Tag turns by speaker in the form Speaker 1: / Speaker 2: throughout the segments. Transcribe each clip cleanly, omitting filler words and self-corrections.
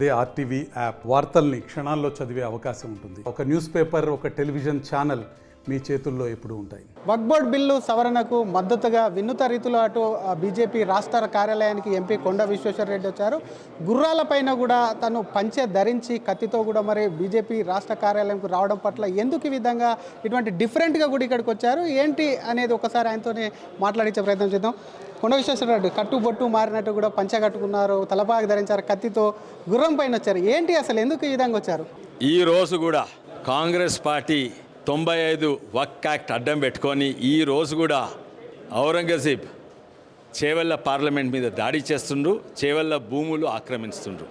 Speaker 1: అదే RTV app వార్తల్ని క్షణాల్లో చదివే అవకాశం ఉంటుంది. ఒక న్యూస్ పేపర్, ఒక టెలివిజన్ ఛానల్ మీ చేతుల్లో ఎప్పుడూ ఉంటాయి.
Speaker 2: వక్ఫ్ బోర్డు బిల్లు సవరణకు మద్దతుగా వినూత రీతిలో అటు బీజేపీ రాష్ట్ర కార్యాలయానికి ఎంపీ కొండ విశ్వేశ్వరరెడ్డి వచ్చారు. గుర్రాలపైన కూడా తను పంచె ధరించి కత్తితో కూడా మరి బీజేపీ రాష్ట్ర కార్యాలయంకు రావడం పట్ల ఎందుకు ఈ విధంగా ఇటువంటి డిఫరెంట్గా కూడా ఇక్కడికి వచ్చారు ఏంటి అనేది ఒకసారి ఆయనతోనే మాట్లాడించే ప్రయత్నం చేద్దాం. కొండ విశ్వేశ్వరరెడ్డి కట్టుబొట్టు మారినట్టు కూడా పంచె కట్టుకున్నారు, తలపాకి ధరించారు, కత్తితో గుర్రం పైన వచ్చారు. ఏంటి అసలు ఎందుకు ఈ విధంగా వచ్చారు?
Speaker 3: ఈరోజు కూడా కాంగ్రెస్ పార్టీ 95 వక్ఫ్ యాక్ట్ అడ్డం పెట్టుకొని ఈరోజు కూడా ఔరంగజేబ్ చేవెళ్ళ పార్లమెంట్ మీద దాడి చేస్తుండ్రు, చేవెళ్ళ భూములు ఆక్రమిస్తుండ్రు.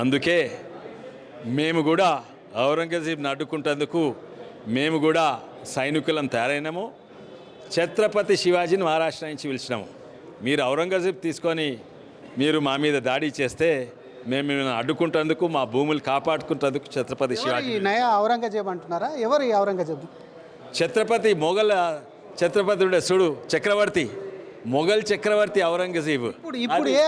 Speaker 3: అందుకే మేము కూడా ఔరంగజేబ్ని అడ్డుకుంటేందుకు మేము కూడా సైనికులం తయారైనాము. ఛత్రపతి శివాజీని మహారాష్ట్ర నుంచి పిలిచినాము. మీరు ఔరంగజేబ్ తీసుకొని మీరు మా మీద దాడి చేస్తే మేము మిమ్మల్ని అడ్డుకుంటేందుకు, మా భూములు కాపాడుకుంటేందుకు ఛత్రపతి శివాజీ.
Speaker 2: నయా ఔరంగజేబ్ అంటున్నారా? ఎవరు ఈ ఔరంగజేబ్?
Speaker 3: ఛత్రపతి మొఘల్ ఛత్రపతి ఉండే చూడు, చక్రవర్తి, మొఘల్ చక్రవర్తి ఔరంగజేబు.
Speaker 2: ఇప్పుడు ఏ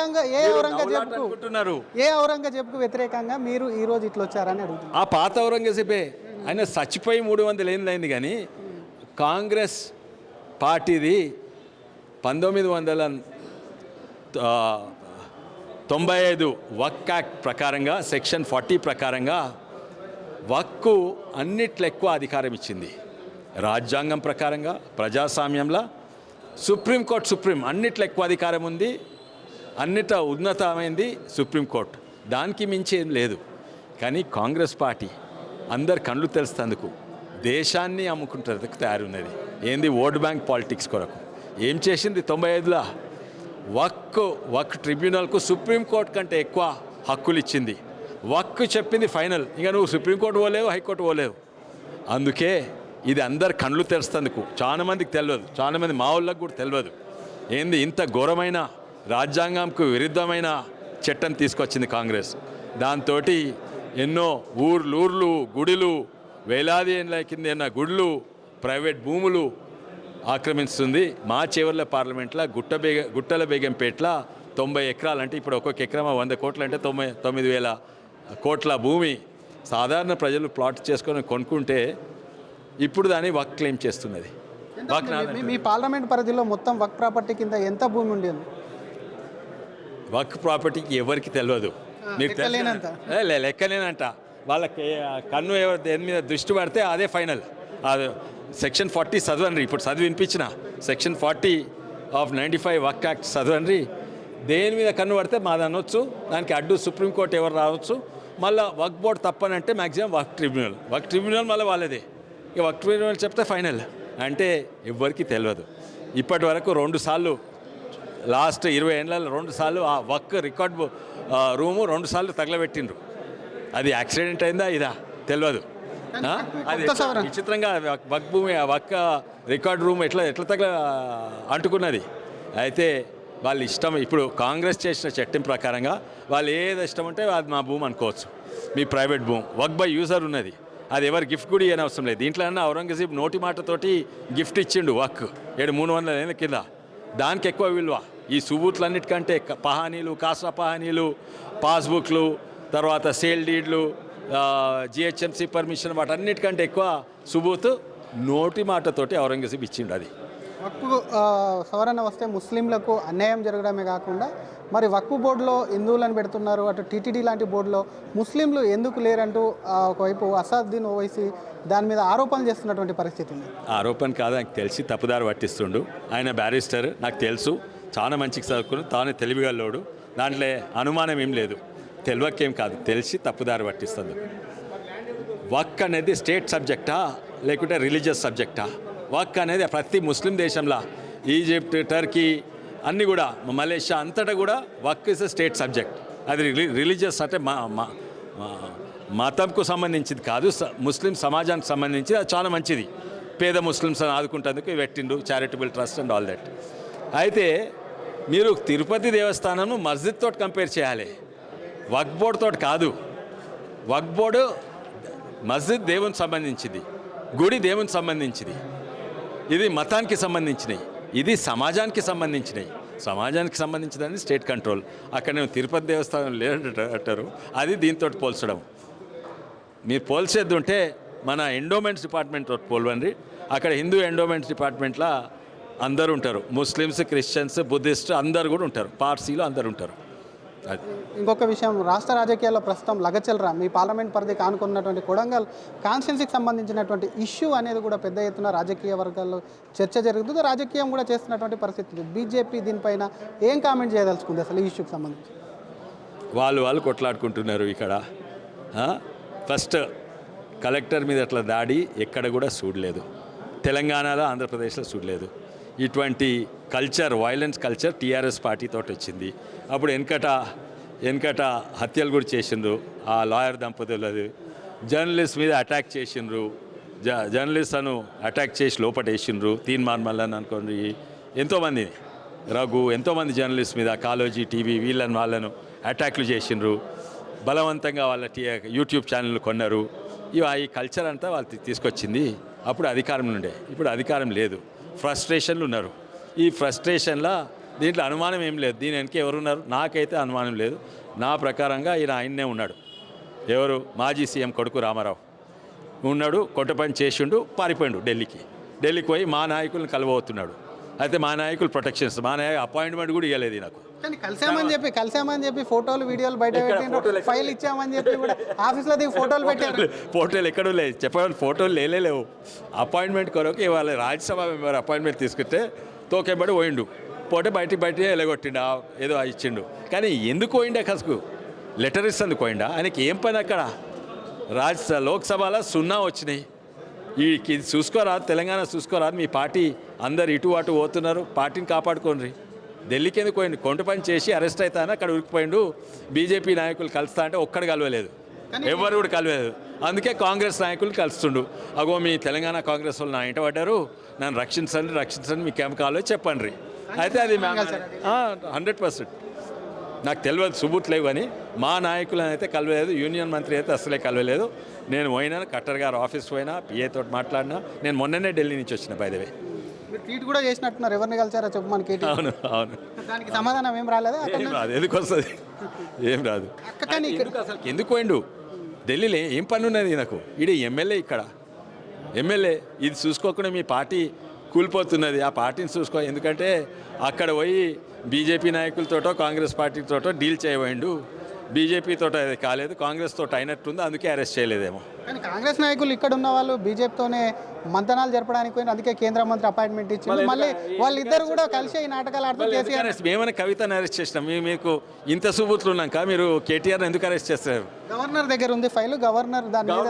Speaker 2: ఔరంగజేబ్కు వ్యతిరేకంగా మీరు ఈ రోజు ఇట్లా వచ్చారని అడుగుతున్నారు.
Speaker 3: ఆ పాత ఔరంగజేబే, ఆయన చచ్చిపోయి 300 ఏళ్ళు అయింది. కానీ కాంగ్రెస్ పార్టీది 1995 వక్ఫ్ యాక్ట్ ప్రకారంగా సెక్షన్ 40 ప్రకారంగా వక్ఫ్కు అన్నిట్లో ఎక్కువ అధికారం ఇచ్చింది. రాజ్యాంగం ప్రకారంగా ప్రజాస్వామ్యంలో సుప్రీంకోర్టు అన్నిట్లో ఎక్కువ అధికారం ఉంది. అన్నిట ఉన్నతమైంది సుప్రీంకోర్టు, దానికి మించి ఏం లేదు. కానీ కాంగ్రెస్ పార్టీ అందరు కళ్ళు తెలుస్తందుకు దేశాన్ని అమ్ముకుంటేందుకు తయారున్నది. ఏంది ఓట్ బ్యాంక్ పాలిటిక్స్ కొరకు ఏం చేసింది? 95లో వక్ఫ్ ట్రిబ్యునల్కు సుప్రీంకోర్టు కంటే ఎక్కువ హక్కులు ఇచ్చింది. వక్ఫ్ చెప్పింది ఫైనల్, ఇంకా నువ్వు సుప్రీంకోర్టు పోలేవు, హైకోర్టు పోలేవు. అందుకే ఇది అందరు కళ్ళు తెరుస్తందుకు. చాలామందికి తెలియదు, చాలామంది మా వాళ్ళకు కూడా తెలియదు. ఏంది ఇంత ఘోరమైన రాజ్యాంగంకు విరుద్ధమైన చట్టం తీసుకొచ్చింది కాంగ్రెస్. దాంతో ఎన్నో ఊర్లు గుడిలు, వేలాది ఏళ్ళ కింద ఉన్న గుళ్ళు, ప్రైవేట్ భూములు ఆక్రమిస్తుంది. మా చేవర్ల పార్లమెంట్లో గుట్టల బేగంపేటలో 90 ఎకరాలు, అంటే ఇప్పుడు ఒక్కొక్క ఎకరం 100 కోట్లు, అంటే 9,000 కోట్ల భూమి సాధారణ ప్రజలు ప్లాట్ చేసుకొని కొనుక్కుంటే ఇప్పుడు దాన్ని వక్ఫ్ క్లెయిమ్ చేస్తున్నది.
Speaker 2: మీ పార్లమెంట్ పరిధిలో మొత్తం వక్ఫ్ ప్రాపర్టీ కింద ఎంత భూమి ఉండేది?
Speaker 3: వక్ఫ్ ప్రాపర్టీకి ఎవరికి తెలియదు. మీరు లెక్కలేనంట. వాళ్ళకి కన్ను ఎవరు దేని మీద దృష్టి పడితే అదే ఫైనల్. అది సెక్షన్ 40 చదవండి, ఇప్పుడు చదివి వినిపించిన సెక్షన్ 40 ఆఫ్ 95 వక్ఫ్ యాక్ట్ చదవండి. దేని మీద కన్ను పడితే మాది అనొచ్చు, దానికి అడ్డు సుప్రీంకోర్టు ఎవరు రావచ్చు. మళ్ళీ వక్ఫ్ బోర్డు తప్పనంటే మ్యాక్సిమం వక్ఫ్ ట్రిబ్యునల్ మళ్ళీ వాళ్ళదే. ఇక వక్ఫ్ ట్రిబ్యునల్ చెప్తే ఫైనల్. అంటే ఎవ్వరికి తెలియదు. ఇప్పటి వరకు 2 సార్లు, లాస్ట్ 20 ఏళ్ళలో 2 సార్లు ఆ వక్ఫ్ రికార్డ్ రూము 2 సార్లు తగలబెట్టిండ్రు. అది యాక్సిడెంట్ అయిందా ఇదా తెలియదు. అది విచిత్రంగా వక్ఫ్ భూమి, వక్ఫ్ రికార్డ్ రూమ్ ఎట్లా అంటుకున్నది. అయితే వాళ్ళ ఇష్టం. ఇప్పుడు కాంగ్రెస్ చేసిన చట్టం ప్రకారంగా వాళ్ళు ఏది ఇష్టం ఉంటే అది మా భూమి అనుకోవచ్చు. మీ ప్రైవేట్ భూమి వక్ఫ్ బై యూజర్ ఉన్నది, అది ఎవరు గిఫ్ట్ కూడా ఇవ్వని అవసరం లేదు. దీంట్లో అన్న ఔరంగజేబ్ నోటి మాటతోటి గిఫ్ట్ ఇచ్చిండు వక్ఫ్ 300 ఏళ్ళ కింద. దానికి ఎక్కువ విలువ. ఈ సుబూతులన్నిటికంటే పహానీలు, కాసా పహానీలు, పాస్బుక్లు, తర్వాత సేల్ డీడ్లు, జిహెచ్ఎంసీ పర్మిషన్, వాటన్నిటికంటే ఎక్కువ సుబూత్ నోటి మాటతోటి ఔరంగజేబ్ ఇచ్చిండు. అది
Speaker 2: వక్ఫ్ సవరణ వస్తే ముస్లింలకు అన్యాయం జరగడమే కాకుండా మరి వక్ఫ్ బోర్డులో హిందువులను పెడుతున్నారు, అటు టీటీడీ లాంటి బోర్డులో ముస్లింలు ఎందుకు లేరంటూ ఒకవైపు అసదుద్దీన్ ఓవైసీ దాని మీద ఆరోపణలు చేస్తున్నటువంటి పరిస్థితి ఉంది.
Speaker 3: ఆరోపణ కాదు, నాకు తెలిసి తప్పుదారి పట్టిస్తుండు. ఆయన బ్యారిస్టర్, నాకు తెలుసు, చాలా మంచిగా చదువుకుని, తానే తెలివిగల్లోడు, దాంట్లో అనుమానం ఏం లేదు. తెలివకేం కాదు, తెలిసి తప్పుదారి పట్టిస్తుంది. వక్ఫ్ అనేది స్టేట్ సబ్జెక్టా లేకుంటే రిలీజియస్ సబ్జెక్టా? వక్ఫ్ అనేది ప్రతి ముస్లిం దేశంలో, ఈజిప్ట్, టర్కీ అన్నీ కూడా, మలేషియా అంతటా కూడా వక్ఫ్ ఇస్ స్టేట్ సబ్జెక్ట్. అది రిలీజియస్ అంటే మతంకు సంబంధించింది కాదు, ముస్లిం సమాజానికి సంబంధించి. అది చాలా మంచిది. పేద ముస్లిమ్స్ ఆదుకుంటేందుకు పెట్టిండు charitable trust and all that. అయితే మీరు తిరుపతి దేవస్థానం మస్జిద్ తోటి కంపేర్ చేయాలి, వక్ఫ్ బోర్డు తోటి కాదు. వక్ఫ్ బోర్డు మస్జిద్ దేవునికి సంబంధించింది, గుడి దేవునికి సంబంధించింది, ఇది మతానికి సంబంధించినవి, ఇది సమాజానికి సంబంధించినవి. సమాజానికి సంబంధించిందని స్టేట్ కంట్రోల్. అక్కడ నేను తిరుపతి దేవస్థానం లేదంటారు, అది దీంతో పోల్చడం. మీరు పోల్చేది ఉంటే మన ఎండోమెంట్స్ డిపార్ట్మెంట్ పోల్వండి. అక్కడ హిందూ ఎండోమెంట్స్ డిపార్ట్మెంట్లో అందరూ ఉంటారు, ముస్లిమ్స్, క్రిస్టియన్స్, బుద్ధిస్ట్ అందరు కూడా ఉంటారు, పార్సీలు అందరు ఉంటారు. అది
Speaker 2: ఇంకొక విషయం, రాష్ట్ర రాజకీయాల్లో ప్రస్తుతం లగచల్రా మీ పార్లమెంట్ పరిధికి ఆనుకున్నటువంటి కొడంగల్ కాన్స్టిట్యున్సీకి సంబంధించినటువంటి ఇష్యూ అనేది కూడా పెద్ద ఎత్తున రాజకీయ వర్గాల్లో చర్చ జరుగుతుంది, రాజకీయం కూడా చేస్తున్నటువంటి పరిస్థితి. బీజేపీ దీనిపైన ఏం కామెంట్ చేయదలుచుకుంది అసలు ఈ ఇష్యూకి సంబంధించి?
Speaker 3: వాళ్ళు కొట్లాడుకుంటున్నారు ఇక్కడ. ఫస్ట్ కలెక్టర్ మీద అట్లా దాడి ఎక్కడ కూడా చూడలేదు, తెలంగాణలో ఆంధ్రప్రదేశ్లో చూడలేదు. ఇటువంటి కల్చర్, వైలెన్స్ కల్చర్ టీఆర్ఎస్ పార్టీతో వచ్చింది. అప్పుడు వెనకట హత్యలు కూడా చేసిండ్రు, ఆ లాయర్ దంపతులది. జర్నలిస్ట్ మీద అటాక్ చేసిండ్రు, జర్నలిస్ట్ను అటాక్ చేసి లోపటేసిండ్రు. తీన్మార్ మల్లన్ అనుకోండి, ఎంతోమంది రఘు, ఎంతోమంది జర్నలిస్ట్ మీద, కాలోజీ టీవీ వాళ్ళను అటాక్లు చేసిండ్రు. బలవంతంగా వాళ్ళ యూట్యూబ్ ఛానల్ కొన్నారు. ఈ కల్చర్ అంతా వాళ్ళు తీసుకొచ్చింది అప్పుడు అధికారం నుండే. ఇప్పుడు అధికారం లేదు, ఫ్రస్ట్రేషన్లు ఉన్నారు. ఈ ఫ్రస్ట్రేషన్లో దీంట్లో అనుమానం ఏం లేదు. దీని వెనక ఎవరున్నారు? నాకైతే అనుమానం లేదు. నా ప్రకారంగా ఆయన్నే ఉన్నాడు. ఎవరు? మాజీ సీఎం కొడుకు రామారావు ఉన్నాడు. కొట్ట పని చేసిండు, పారిపోయిండు ఢిల్లీకి పోయి మా నాయకులను కలవబోతున్నాడు. అయితే మా నాయకులు ప్రొటెక్షన్స్, మా నాయకు అపాయింట్మెంట్ కూడా ఇవ్వలేదు నాకు.
Speaker 2: కానీ కలిసామని చెప్పి ఫోటోలు వీడియోలు బయట పెట్టిండ్రు, ఫైల్ ఇచ్చామని చెప్పి కూడా ఆఫీస్లో దిగి ఫోటోలు పెట్టారు.
Speaker 3: ఫోటోలు ఎక్కడూ లేదు, చెప్పాలి. ఫోటోలు లేవు. అపాయింట్మెంట్ కొరకు ఇవాళ రాజ్యసభ మెంబర్ అపాయింట్మెంట్ తీసుకుంటే తోకేబడి పోయిండు. పోతే బయట ఎలగొట్టిండు, ఏదో ఇచ్చిండు. కానీ ఎందుకు పోయిండే కసుకు? లెటర్ ఇస్తుంది పోయిండా? ఆయనకి ఏం పని అక్కడ? లోక్సభలో 0 వచ్చినాయి. ఇది చూసుకోరాదు, తెలంగాణ చూసుకోరాదు. మీ పార్టీ అందరు ఇటు అటు పోతున్నారు, పార్టీని కాపాడుకోండి. ఢిల్లీకి ఎందుకు పోయిండు? కొంట పని చేసి అరెస్ట్ అవుతానని అక్కడ ఉరికిపోయిండు. బీజేపీ నాయకులు కలుస్తా అంటే ఒక్కడు కలవలేదు, ఎవరు కూడా కలవలేదు. అందుకే కాంగ్రెస్ నాయకులు కలుస్తుండు. అగో మీ తెలంగాణ కాంగ్రెస్ వాళ్ళు నా ఇంట పడ్డారు, నన్ను రక్షించండి, మీ క్యాంప్ కావాలో చెప్పండి. అయితే అది 100% నాకు తెలియదు, సుబూట్ లేవు అని. మా నాయకులను అయితే కలవలేదు, యూనియన్ మంత్రి అయితే అసలే కలవలేదు. నేను పోయినా, కట్టర్ గారు ఆఫీస్ పోయినా, పిఏతో మాట్లాడినా. నేను మొన్ననే ఢిల్లీ నుంచి వచ్చిన, బై ద వే.
Speaker 2: మీరు ట్వీట్ కూడా చేసినట్టున్నారు, ఎవరిని కలిసారో చెప్పు మనకి.
Speaker 3: అవును.
Speaker 2: దానికి సమాధానం ఏం రాలేదా?
Speaker 3: ఏం రాదు. ఎందుకు వస్తుంది? ఏం రాదు. అసలు ఎందుకు పోయిండు? ఢిల్లీలో ఏం పని ఉన్నది నాకు? ఇది ఎమ్మెల్యే, ఇక్కడ ఎమ్మెల్యే. ఇది చూసుకోకుండా మీ పార్టీ కూలిపోతున్నది. ఆ పార్టీని చూసుకో. ఎందుకంటే అక్కడ పోయి బీజేపీ నాయకులతోటో కాంగ్రెస్ పార్టీతోటో డీల్ చేయబోయిండు. బీజేపీతో అది కాలేదు, కాంగ్రెస్ తోటి అయినట్టుంది, అందుకే అరెస్ట్ చేయలేదేమో.
Speaker 2: కానీ కాంగ్రెస్ నాయకులు ఇక్కడ ఉన్న వాళ్ళు బీజేపీతోనే మంతనాలు జరపడానికి పోయిన, అందుకే కేంద్ర మంత్రి అపాయింట్మెంట్ ఇచ్చింది. మళ్ళీ వాళ్ళిద్దరు కూడా కలిసి ఈ నాటకాలు ఆడుతూ కేసీఆర్.
Speaker 3: మేమైనా కవితను అరెస్ట్ చేసినాం? మీకు ఇంత సుబూతులు ఉన్నాక మీరు కేటీఆర్ ఎందుకు అరెస్ట్ చేస్తారు?
Speaker 2: గవర్నర్ దగ్గర ఉంది ఫైల్, గవర్నర్ దాని మీద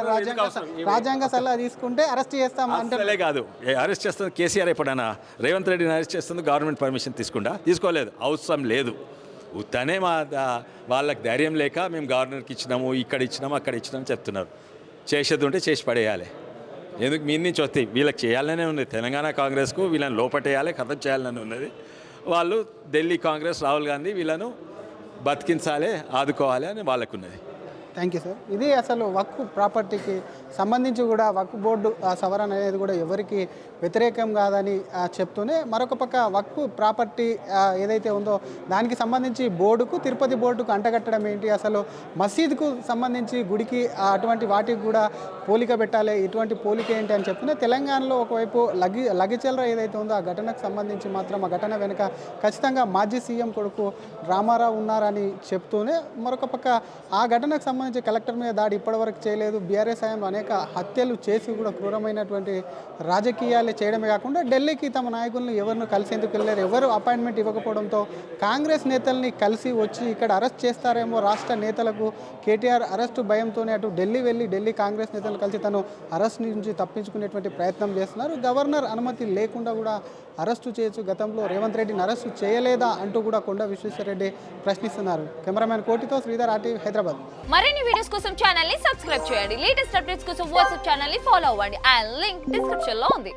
Speaker 2: రాజ్యాంగ సలహా తీసుకుంటే అరెస్ట్ చేస్తాం అంటే
Speaker 3: కాదు. అరెస్ట్ చేస్తుంది కేసీఆర్. ఎప్పుడైనా రేవంత్ రెడ్డిని అరెస్ట్ చేస్తుంది గవర్నమెంట్ పర్మిషన్ తీసుకోలేదు, అవసరం లేదు. ఉత్తనే వాళ్ళకి ధైర్యం లేక మేము గవర్నర్కి ఇచ్చినాము, ఇక్కడ ఇచ్చినాము, అక్కడ ఇచ్చినాము చెప్తున్నారు. చేసేది ఉంటే చేసి పడేయాలి. ఎందుకు మీ నుంచి వస్తాయి? వీళ్ళకి చేయాలనే ఉంది. తెలంగాణ కాంగ్రెస్కు వీళ్ళని లోపటేయాలి, ఖతం చేయాలని ఉన్నది. వాళ్ళు ఢిల్లీ కాంగ్రెస్, రాహుల్ గాంధీ వీళ్ళను బతికించాలి, ఆదుకోవాలి అని వాళ్ళకున్నది.
Speaker 2: Thank you sir. ఇది అసలు వక్ఫ్ ప్రాపర్టీకి సంబంధించి కూడా వక్ఫ్ బోర్డు సవరణ అనేది కూడా ఎవరికి వ్యతిరేకం కాదని చెప్తూనే, మరొక పక్క వక్ఫ్ ప్రాపర్టీ ఏదైతే ఉందో దానికి సంబంధించి తిరుపతి బోర్డుకు అంటగట్టడం ఏంటి, అసలు మసీదుకు సంబంధించి గుడికి అటువంటి వాటికి కూడా పోలిక పెట్టాలి, ఇటువంటి పోలిక ఏంటి అని చెప్తూనే, తెలంగాణలో ఒకవైపు లగిచెల్ర ఏదైతే ఉందో ఆ ఘటనకు సంబంధించి మాత్రం ఆ ఘటన వెనుక ఖచ్చితంగా మాజీ సీఎం కొడుకు రామారావు ఉన్నారని చెప్తూనే, మరొక పక్క ఆ ఘటనకు సంబంధించి కలెక్టర్ మీద దాడి ఇప్పటివరకు చేయలేదు. బీఆర్ఎస్ హయాంలో అనేక హత్యలు చేసి కూడా క్రూరమైనటువంటి రాజకీయాలు చేయడమే కాకుండా ఢిల్లీకి తమ నాయకులను ఎవరిని కలిసేందుకు వెళ్ళారు, ఎవరు అపాయింట్మెంట్ ఇవ్వకపోవడంతో కాంగ్రెస్ నేతల్ని కలిసి వచ్చి ఇక్కడ అరెస్ట్ చేస్తారేమో రాష్ట్ర నేతలకు కేటీఆర్ అరెస్టు భయంతోనే అటు ఢిల్లీ వెళ్ళి ఢిల్లీ కాంగ్రెస్ నేతలు కలిసి తను అరెస్ట్ నుంచి తప్పించుకునేటువంటి ప్రయత్నం చేస్తున్నారు. గవర్నర్ అనుమతి లేకుండా కూడా అరెస్టు చేయొచ్చు, గతంలో రేవంత్ రెడ్డిని అరెస్టు చేయలేదా అంటూ కూడా కొండ విశ్వేశ్వరరెడ్డి ప్రశ్నిస్తున్నారు. కెమెరామెన్ కోటితో శ్రీధర్, RTV హైదరాబాద్.
Speaker 4: మరిన్ని వీడియోస్ కోసం ఛానల్ ని సబ్స్క్రైబ్ చేయండి. లేటెస్ట్ అప్డేట్స్ కోసం వాట్సాప్ ఛానల్ ని ఫాలో అవ్వండి. ఆ లింక్ డిస్క్రిప్షన్ లో ఉంది.